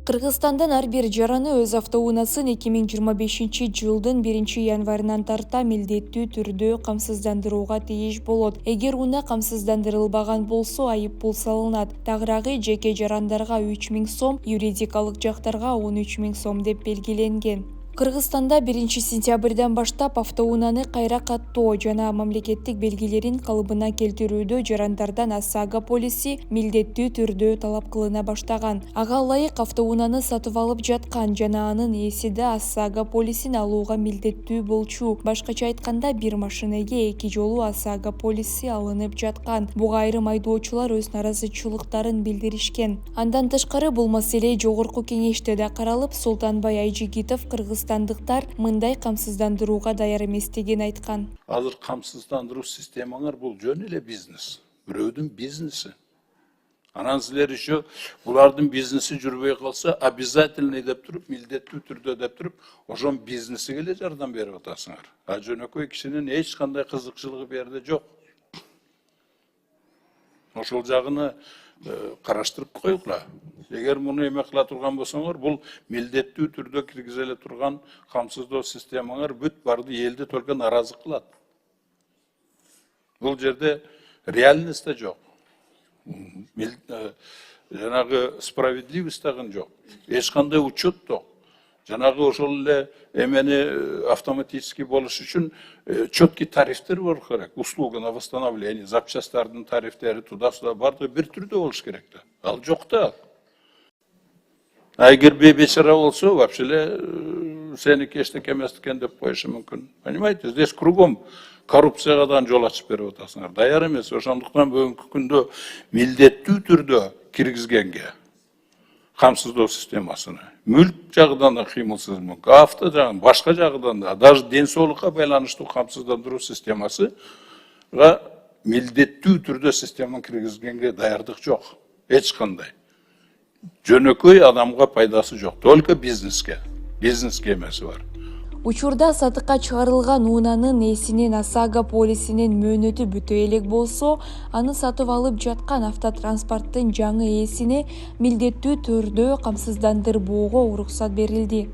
Кыргызстандын ар бир жараны өз автоунаасын 2025-жылдын 1-январынан тарта милдеттүү түрдө камсыздандырууга тийиш болот. Эгер унаа камсыздандырылбаган болсо, айып пул салынат. Тагыраагы жеке жарандарга 3000 сом, юридикалык жактарга 13 000 сом деп белгиленген. Кыргызстанда 1-сентябрдан баштап автоунааны кайра каттоо жана мамлекеттик белгилерин калыбына келтирүүдө жарандардан ОСАГО полиси милдеттүү түрдө талап кылына баштаган. Ага ылайык автоунааны сатып алып жаткан жана анын ээси да ОСАГО полисин алууга милдеттүү болчу. Башкача айтканда, бир машинеге 2 жолу ОСАГО полиси алынып жаткан. Буга айрым айдоочулар өз наразычылыктарын билдиришкен. Андан тышкары бул маселе жогорку кеңеште да каралып, Султанбай Айжигитов кыргызстандыктар мындай камсыздандырууга даяр эместигин айткан. Азыр камсыздандыруу системаңар бул жөн эле бизнес. Бирөөдүн бизнеси. Анан силер еще булардын бизнеси жүрбөй калса, обязательно деп туруп, милдеттүү түрдө деп туруп, ошон бизнесиге эле жардам берип атасыңар. А жөнөкөй кишинин эч кандай кызыкчылыгы бу жерде жок. Ошол жагыны караштырып койгула. Эгер муну эме кыла турган болсоңор, бул милдеттүү түрдө киргизе эле турган камсыздоо системаңар бүт барды элди только наразы кылат. Бул жерде реальность да жок. Жанагы справедливость дагы жок. Эч кандай учет жок. Жанагы ошол эле эмени автоматически болуш үчүн четкий тарифтер болуш керек. Услуга на восстановление, запчастардын тарифтери туда-сюда бардыгы бир түрдө болуш керек да. Ал жок да. А эгер бейбечара болсо, вообще эле сеники эчтеке эмес экен деп коюшу мүмкүн. Понимаете, здесь кругом коррупцияга да жол ачып берип атасыңар. Даяр эмес. Ошондуктан бүгүнкү күндө милдеттүү түрдө киргизгенге камсыздоо системасыны мүлк жагынан да кыймылсыз мүмкүн, авто жагынан, башка жагынан да, даже ден соолукка байланыштуу камсыздандыруу системасыга милдеттүү түрдө системаны киргизгенге даярдык жок. Эч кандай. Жөнөкөй адамга пайдасы жок. Только бизнеске эмеси бар. Учурда сатыкка чыгарылган унаанын ээсинин ОСАГО полисинин мөөнөтү бүтө элек болсо, аны сатып алып жаткан автотранспорттун жаңы ээсине милдеттүү түрдө камсыздандырбоого уруксат берилди.